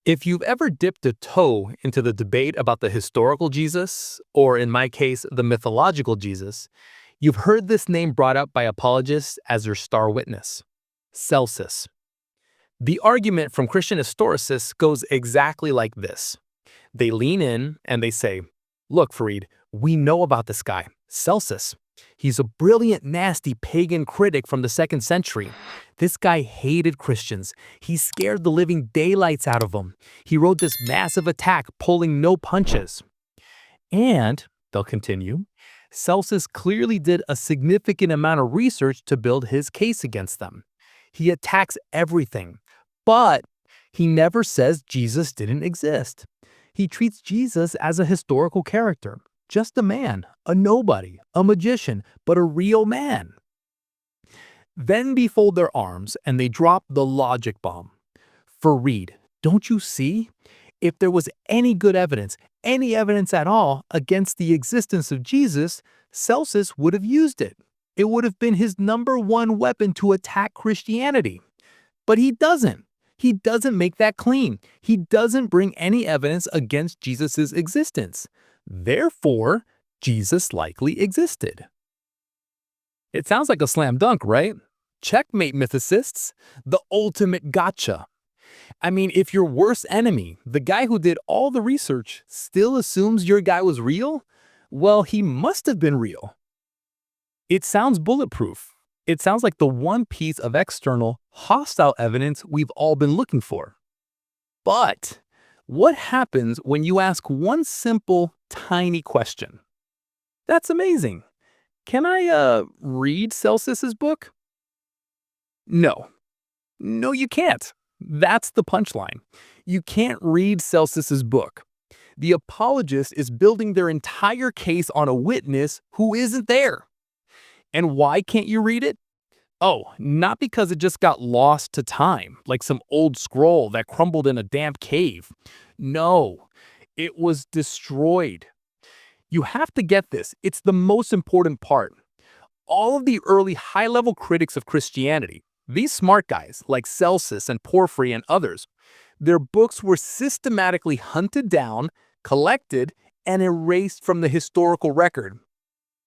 If you've ever dipped a toe into the debate about the historical Jesus, or in my case, the mythological Jesus, you've heard this name brought up by apologists as their star witness, Celsus. The argument from Christian historicists goes exactly like this. They lean in and they say, look, Farid, we know about this guy, Celsus. He's a brilliant, nasty pagan critic from the 2nd century. This guy hated Christians. He scared the living daylights out of them. He wrote this massive attack, pulling no punches. And, they'll continue, Celsus clearly did a significant amount of research to build his case against them. He attacks everything, but he never says Jesus didn't exist. He treats Jesus as a historical character. Just a man, a nobody, a magician, but a real man. Then they fold their arms and they drop the logic bomb. Farid, don't you see? If there was any good evidence, any evidence at all, against the existence of Jesus, Celsus would have used it. It would have been his #1 weapon to attack Christianity. But he doesn't. He doesn't make that clean. He doesn't bring any evidence against Jesus' existence. Therefore, Jesus likely existed. It sounds like a slam dunk, right? Checkmate, mythicists. The ultimate gotcha. I mean, if your worst enemy, the guy who did all the research, still assumes your guy was real, well, he must have been real. It sounds bulletproof. It sounds like the one piece of external, hostile evidence we've all been looking for. But what happens when you ask one simple, tiny question? That's amazing. Can I read Celsus's book? No. No, you can't. That's the punchline. You can't read Celsus's book. The apologist is building their entire case on a witness who isn't there. And why can't you read it? Oh, not because it just got lost to time, like some old scroll that crumbled in a damp cave. No, it was destroyed. You have to get this. It's the most important part. All of the early high-level critics of Christianity, these smart guys like Celsus and Porphyry and others, their books were systematically hunted down, collected, and erased from the historical record.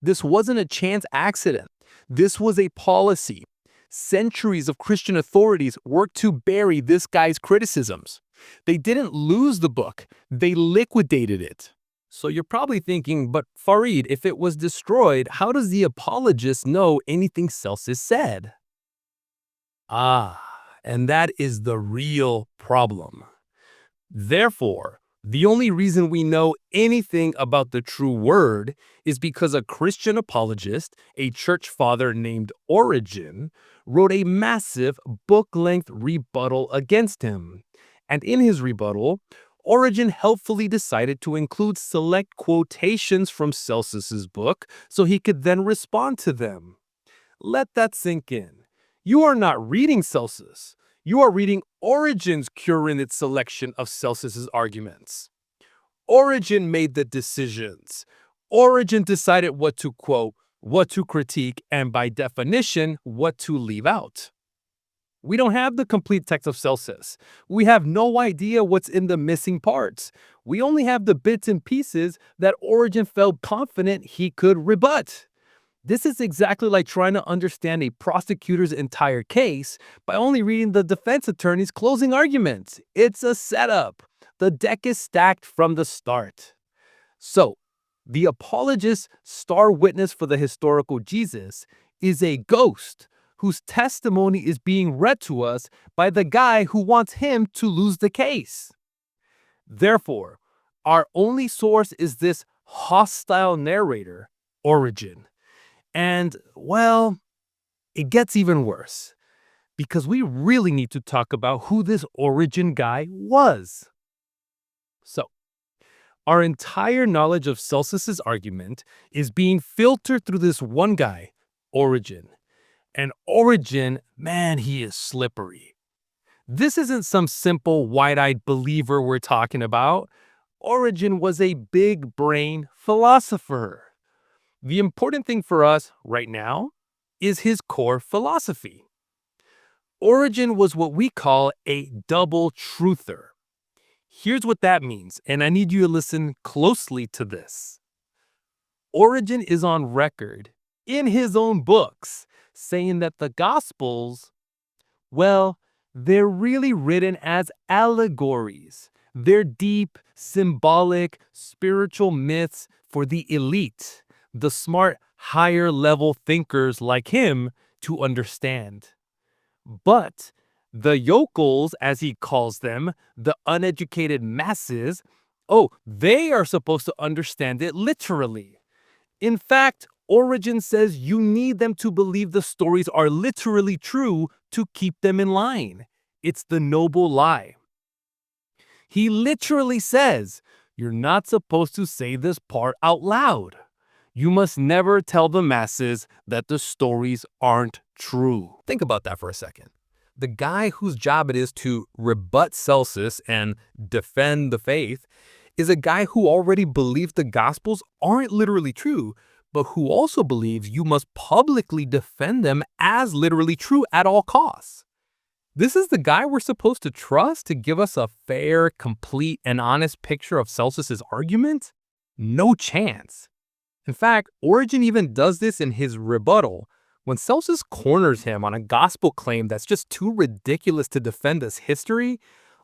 This wasn't a chance accident. This was a policy. Centuries of Christian authorities worked to bury this guy's criticisms. They didn't lose the book. They liquidated it. So you're probably thinking, but Farid, if it was destroyed, how does the apologist know anything Celsus said? And that is the real problem. Therefore, the only reason we know anything about the true word is because a Christian apologist, a church father named Origen, wrote a massive book-length rebuttal against him. And in his rebuttal, Origen helpfully decided to include select quotations from Celsus's book so he could then respond to them. Let that sink in. You are not reading Celsus. You are reading Origen's curated selection of Celsus's arguments. Origen made the decisions. Origen decided what to quote, what to critique, and by definition, what to leave out. We don't have the complete text of Celsus. We have no idea what's in the missing parts. We only have the bits and pieces that Origen felt confident he could rebut. This is exactly like trying to understand a prosecutor's entire case by only reading the defense attorney's closing arguments. It's a setup. The deck is stacked from the start. So, the apologist's star witness for the historical Jesus is a ghost whose testimony is being read to us by the guy who wants him to lose the case. Therefore, our only source is this hostile narrator, Origen. And, well, it gets even worse, because we really need to talk about who this Origen guy was. So, our entire knowledge of Celsus's argument is being filtered through this one guy, Origen. And Origen, man, he is slippery. This isn't some simple wide-eyed believer we're talking about. Origen was a big-brain philosopher. The important thing for us right now is his core philosophy. Origen was what we call a double truther. Here's what that means, and I need you to listen closely to this. Origen is on record in his own books saying that the Gospels, well, they're really written as allegories. They're deep, symbolic, spiritual myths for the elite, the smart, higher level thinkers like him to understand. But the yokels, as he calls them, the uneducated masses, oh, they are supposed to understand it literally. In fact, Origen says you need them to believe the stories are literally true to keep them in line. It's the noble lie. He literally says, you're not supposed to say this part out loud. You must never tell the masses that the stories aren't true. Think about that for a second. The guy whose job it is to rebut Celsus and defend the faith is a guy who already believes the Gospels aren't literally true, but who also believes you must publicly defend them as literally true at all costs. This is the guy we're supposed to trust to give us a fair, complete, and honest picture of Celsus's argument? No chance. In fact, Origen even does this in his rebuttal. When Celsus corners him on a gospel claim that's just too ridiculous to defend as history,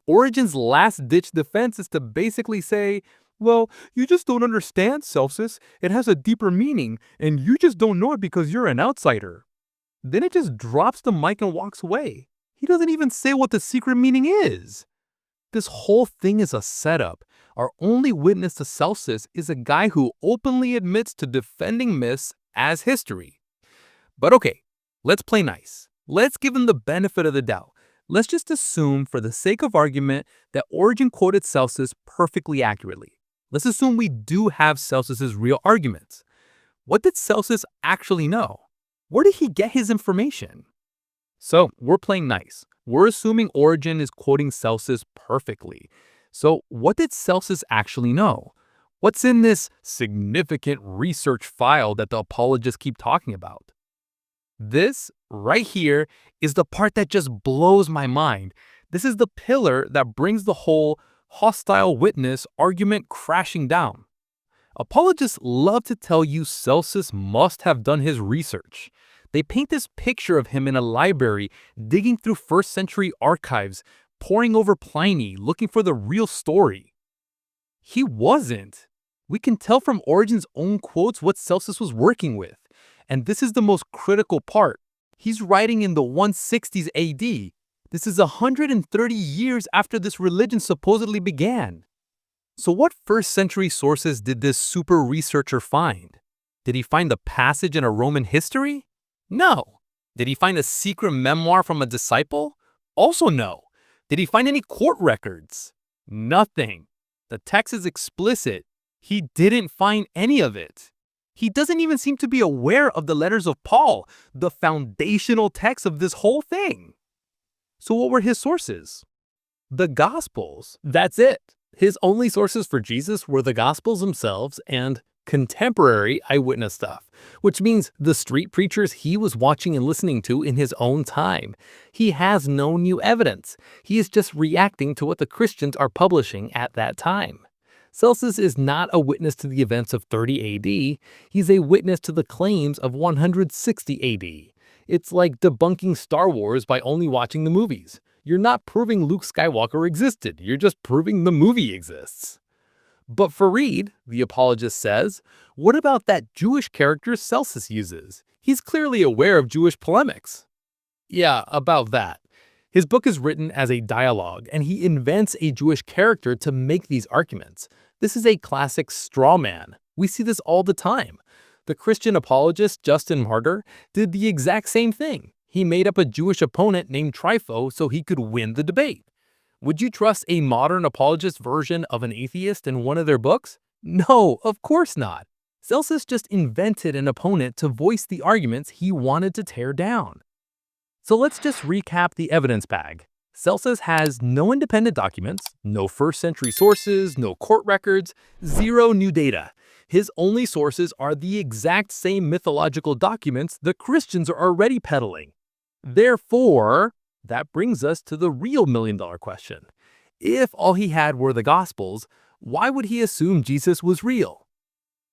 Origen's last-ditch defense is to basically say, well, you just don't understand, Celsus. It has a deeper meaning, and you just don't know it because you're an outsider. Then it just drops the mic and walks away. He doesn't even say what the secret meaning is. This whole thing is a setup. Our only witness to Celsus is a guy who openly admits to defending myths as history. But okay, let's play nice. Let's give him the benefit of the doubt. Let's just assume, for the sake of argument, that Origen quoted Celsus perfectly accurately. Let's assume we do have Celsus's real arguments. What did Celsus actually know? Where did he get his information? So we're playing nice. We're assuming Origen is quoting Celsus perfectly. So what did Celsus actually know? What's in this significant research file that the apologists keep talking about? This right here is the part that just blows my mind. This is the pillar that brings the whole hostile witness argument crashing down. Apologists love to tell you Celsus must have done his research. They paint this picture of him in a library, digging through first-century archives, poring over Pliny, looking for the real story. He wasn't. We can tell from Origen's own quotes what Celsus was working with. And this is the most critical part. He's writing in the 160s AD. This is 130 years after this religion supposedly began. So what first-century sources did this super researcher find? Did he find a passage in a Roman history? No. Did he find a secret memoir from a disciple? Also no. Did he find any court records? Nothing. The text is explicit. He didn't find any of it. He doesn't even seem to be aware of the letters of Paul, the foundational text of this whole thing. So what were his sources? The Gospels. That's it. His only sources for Jesus were the Gospels themselves and contemporary eyewitness stuff, which means the street preachers he was watching and listening to in his own time. He has no new evidence. He is just reacting to what the Christians are publishing at that time. Celsus is not a witness to the events of 30 AD. He's a witness to the claims of 160 AD. It's like debunking Star Wars by only watching the movies. You're not proving Luke Skywalker existed. You're just proving the movie exists. But Farid, the apologist says, what about that Jewish character Celsus uses? He's clearly aware of Jewish polemics. Yeah, about that. His book is written as a dialogue, and he invents a Jewish character to make these arguments. This is a classic straw man. We see this all the time. The Christian apologist Justin Martyr did the exact same thing. He made up a Jewish opponent named Trypho so he could win the debate. Would you trust a modern apologist version of an atheist in one of their books? No, of course not. Celsus just invented an opponent to voice the arguments he wanted to tear down. So let's just recap the evidence bag. Celsus has no independent documents, no first-century sources, no court records, zero new data. His only sources are the exact same mythological documents the Christians are already peddling. Therefore, that brings us to the real million-dollar question. If all he had were the Gospels, why would he assume Jesus was real?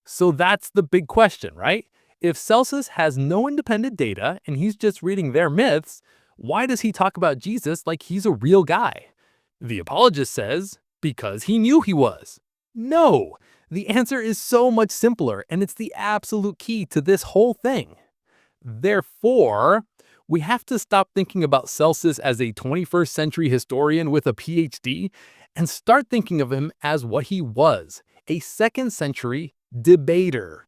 So that's the big question, right? If Celsus has no independent data and he's just reading their myths, why does he talk about Jesus like he's a real guy? The Apologist says, because he knew he was. No, the answer is so much simpler, and it's the absolute key to this whole thing. Therefore, we have to stop thinking about Celsus as a 21st century historian with a PhD and start thinking of him as what he was, a 2nd century debater.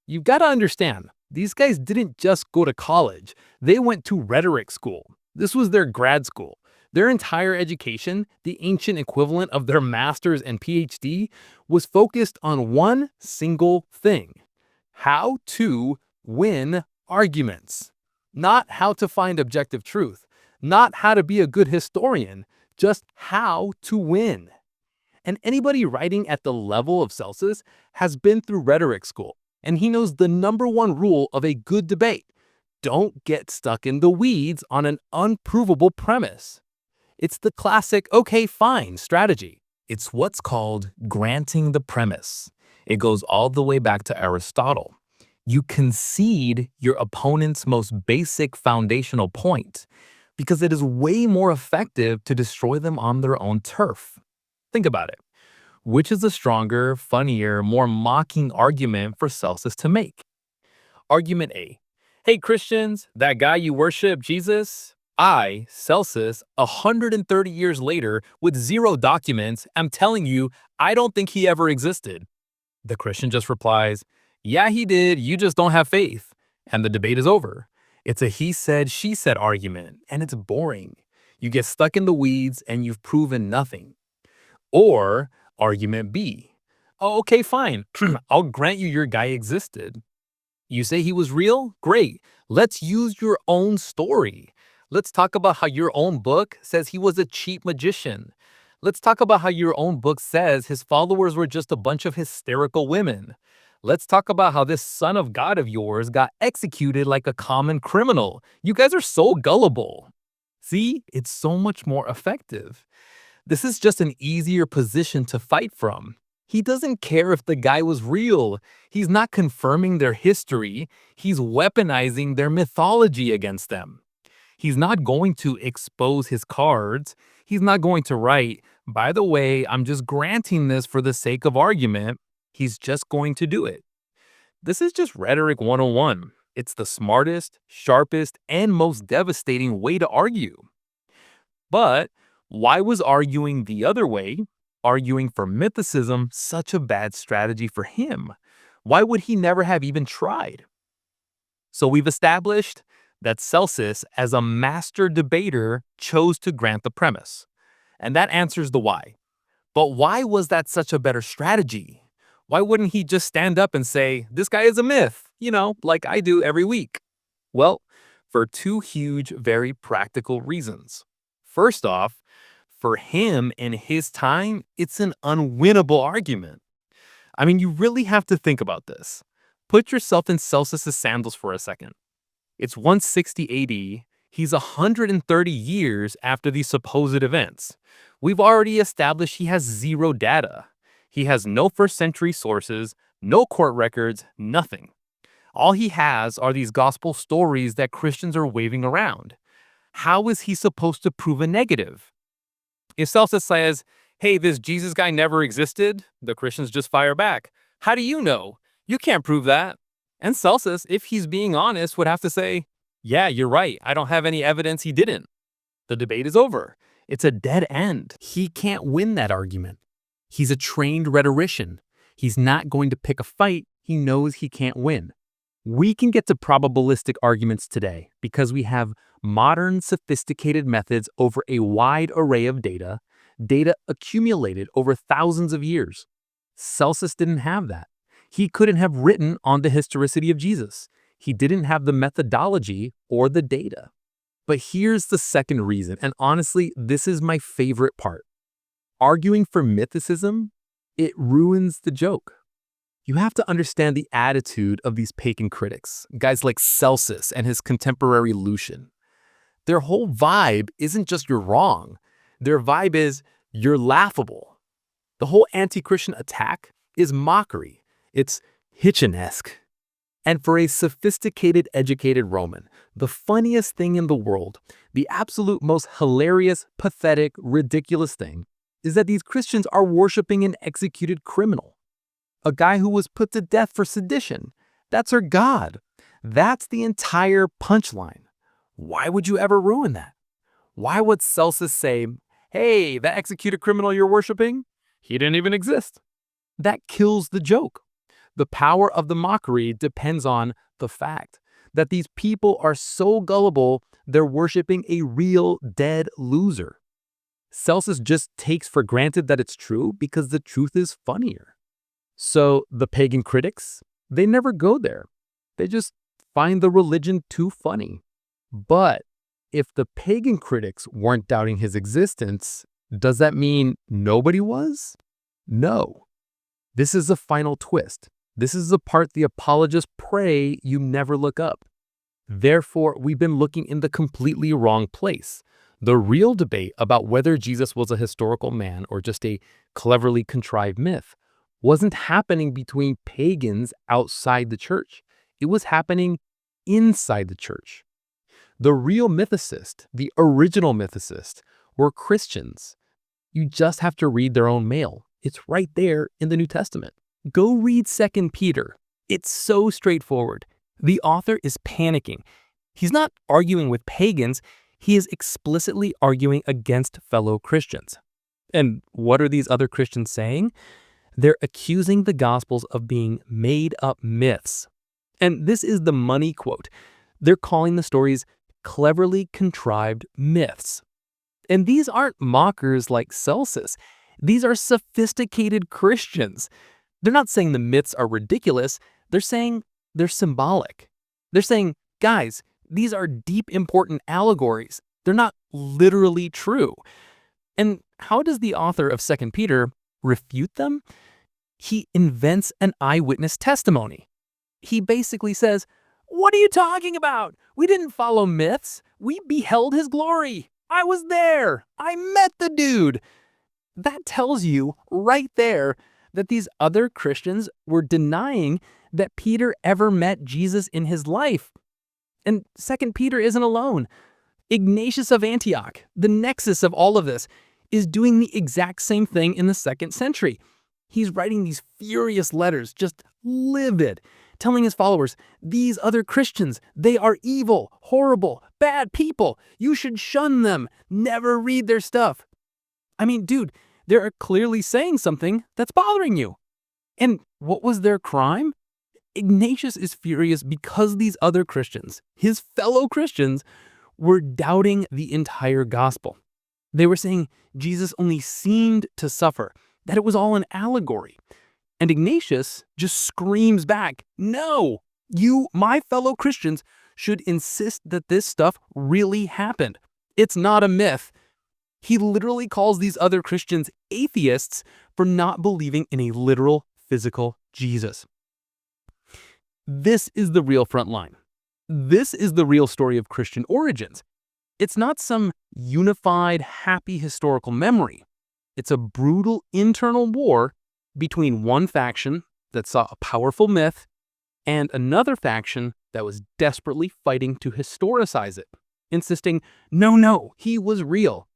You've got to understand, these guys didn't just go to college, they went to rhetoric school. This was their grad school. Their entire education, the ancient equivalent of their master's and PhD, was focused on one single thing: how to win arguments. Not how to find objective truth, not how to be a good historian, just how to win. And anybody writing at the level of Celsus has been through rhetoric school, and he knows the #1 rule of a good debate: don't get stuck in the weeds on an unprovable premise. It's the classic okay, fine strategy. It's what's called granting the premise. It goes all the way back to Aristotle. You concede your opponent's most basic foundational point because it is way more effective to destroy them on their own turf. Think about it. Which is the stronger, funnier, more mocking argument for Celsus to make? Argument A. Hey Christians, that guy you worship, Jesus, I, Celsus, 130 years later, with 0 documents, am telling you, I don't think he ever existed. The Christian just replies, yeah, he did, you just don't have faith. And the debate is over. It's a he said, she said argument, and it's boring. You get stuck in the weeds and you've proven nothing. Or argument B. Oh, okay, fine. I'll grant you your guy existed. You say he was real? Great. Let's use your own story. Let's talk about how your own book says he was a cheap magician. Let's talk about how your own book says his followers were just a bunch of hysterical women. Let's talk about how this son of God of yours got executed like a common criminal. You guys are so gullible. See, it's so much more effective. This is just an easier position to fight from. He doesn't care if the guy was real. He's not confirming their history. He's weaponizing their mythology against them. He's not going to expose his cards. He's not going to write, by the way, I'm just granting this for the sake of argument. He's just going to do it. This is just rhetoric 101. It's the smartest, sharpest, and most devastating way to argue. But why was arguing the other way, arguing for mythicism, such a bad strategy for him? Why would he never have even tried? So we've established that Celsus, as a master debater, chose to grant the premise. And that answers the why. But why was that such a better strategy? Why wouldn't he just stand up and say, this guy is a myth, like I do every week? Well, for 2 huge, very practical reasons. First off, for him in his time, it's an unwinnable argument. I mean, you really have to think about this. Put yourself in Celsus's sandals for a second. It's 160 AD. He's 130 years after these supposed events. We've already established he has 0 data. He has no 1st century sources, no court records, nothing. All he has are these gospel stories that Christians are waving around. How is he supposed to prove a negative? If Celsus says, hey, this Jesus guy never existed, the Christians just fire back. How do you know? You can't prove that. And Celsus, if he's being honest, would have to say, yeah, you're right. I don't have any evidence he didn't. The debate is over. It's a dead end. He can't win that argument. He's a trained rhetorician. He's not going to pick a fight he knows he can't win. We can get to probabilistic arguments today because we have modern, sophisticated methods over a wide array of data accumulated over thousands of years. Celsus didn't have that. He couldn't have written on the historicity of Jesus. He didn't have the methodology or the data. But here's the second reason, and honestly, this is my favorite part. Arguing for mythicism, it ruins the joke. You have to understand the attitude of these pagan critics, guys like Celsus and his contemporary Lucian. Their whole vibe isn't just you're wrong. Their vibe is You're laughable. The whole anti-Christian attack is mockery. It's Hitchenesque. And for a sophisticated, educated Roman, the funniest thing in the world, the absolute most hilarious, pathetic, ridiculous thing, is that these Christians are worshiping an executed criminal. A guy who was put to death for sedition. That's our God. That's the entire punchline. Why would you ever ruin that? Why would Celsus say, hey, that executed criminal you're worshiping, he didn't even exist? That kills the joke. The power of the mockery depends on the fact that these people are so gullible, they're worshiping a real dead loser. Celsus just takes for granted that it's true because the truth is funnier. So the pagan critics, they never go there. They just find the religion too funny. But if the pagan critics weren't doubting his existence, does that mean nobody was? No. This is the final twist. This is the part the apologists pray you never look up. Therefore, we've been looking in the completely wrong place. The real debate about whether Jesus was a historical man or just a cleverly contrived myth wasn't happening between pagans outside the church. It was happening inside the church. The real mythicists, the original mythicists, were Christians. You just have to read their own mail. It's right there in the New Testament. Go read 2 Peter. It's so straightforward. The author is panicking. He's not arguing with pagans. He is explicitly arguing against fellow Christians. And what are these other Christians saying? They're accusing the Gospels of being made-up myths. And this is the money quote. They're calling the stories cleverly contrived myths. And these aren't mockers like Celsus. These are sophisticated Christians. They're not saying the myths are ridiculous. They're saying they're symbolic. They're saying, guys, these are deep, important allegories. They're not literally true. And how does the author of 2 Peter refute them? He invents an eyewitness testimony. He basically says, what are you talking about? We didn't follow myths. We beheld his glory. I was there. I met the dude. That tells you right there that these other Christians were denying that Peter ever met Jesus in his life. And 2 Peter isn't alone. Ignatius of Antioch, the nexus of all of this, is doing the exact same thing in the 2nd century. He's writing these furious letters, just livid, telling his followers, these other Christians, they are evil, horrible, bad people. You should shun them. Never read their stuff. I mean, dude, they're clearly saying something that's bothering you. And what was their crime? Ignatius is furious because these other Christians, his fellow Christians, were doubting the entire gospel. They were saying Jesus only seemed to suffer, that it was all an allegory. And Ignatius just screams back, no, you, my fellow Christians, should insist that this stuff really happened. It's not a myth. He literally calls these other Christians atheists for not believing in a literal, physical Jesus. This is the real front line. This is the real story of Christian origins. It's not some unified, happy historical memory. It's a brutal internal war between one faction that saw a powerful myth and another faction that was desperately fighting to historicize it, insisting, no, he was real.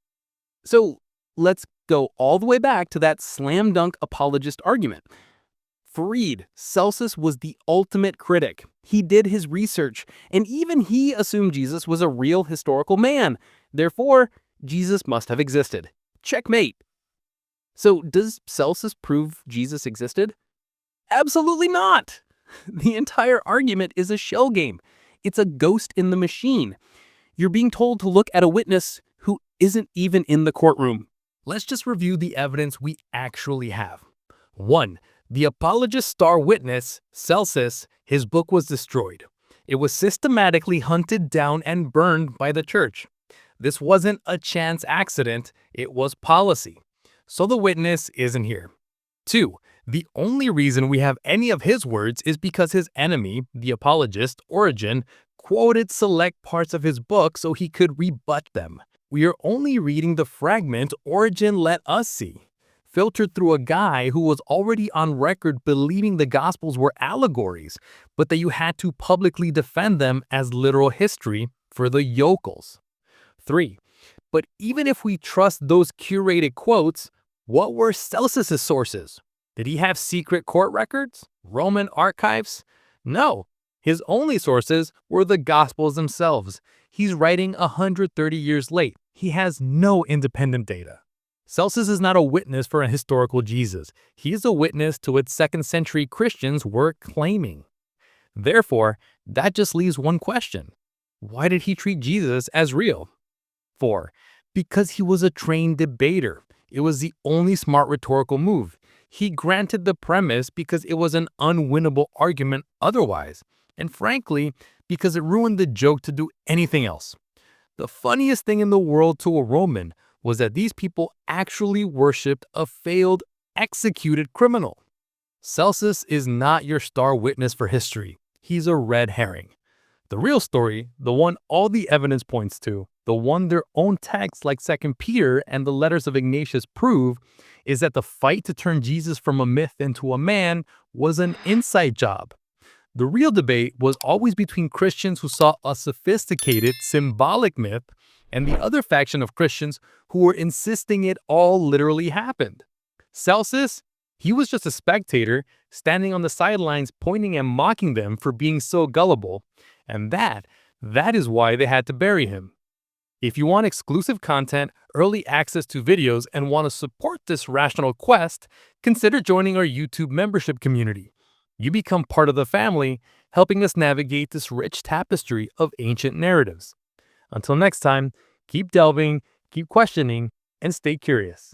So let's go all the way back to that slam dunk apologist argument. Farid, Celsus was the ultimate critic. He did his research, and even he assumed Jesus was a real historical man. Therefore, Jesus must have existed. Checkmate. So does Celsus prove Jesus existed? Absolutely not. The entire argument is a shell game. It's a ghost in the machine. You're being told to look at a witness who isn't even in the courtroom. Let's just review the evidence we actually have. 1. The apologist star witness, Celsus, his book was destroyed. It was systematically hunted down and burned by the church. This wasn't a chance accident, it was policy. So the witness isn't here. 2. The only reason we have any of his words is because his enemy, the apologist, Origen, quoted select parts of his book so he could rebut them. We are only reading the fragment Origen let us see, filtered through a guy who was already on record believing the Gospels were allegories, but that you had to publicly defend them as literal history for the yokels. 3. But even if we trust those curated quotes, what were Celsus's sources? Did he have secret court records? Roman archives? No. His only sources were the Gospels themselves. He's writing 130 years late. He has no independent data. Celsus is not a witness for a historical Jesus. He is a witness to what 2nd century Christians were claiming. Therefore, that just leaves one question. Why did he treat Jesus as real? 4. Because he was a trained debater. It was the only smart rhetorical move. He granted the premise because it was an unwinnable argument otherwise, and frankly, because it ruined the joke to do anything else. The funniest thing in the world to a Roman was that these people actually worshipped a failed, executed criminal. Celsus is not your star witness for history. He's a red herring. The real story, the one all the evidence points to, the one their own texts like 2 Peter and the letters of Ignatius prove, is that the fight to turn Jesus from a myth into a man was an inside job. The real debate was always between Christians who saw a sophisticated, symbolic myth and the other faction of Christians who were insisting it all literally happened. Celsus, he was just a spectator, standing on the sidelines pointing and mocking them for being so gullible, and that is why they had to bury him. If you want exclusive content, early access to videos, and want to support this rational quest, consider joining our YouTube membership community. You become part of the family, helping us navigate this rich tapestry of ancient narratives. Until next time, keep delving, keep questioning, and stay curious.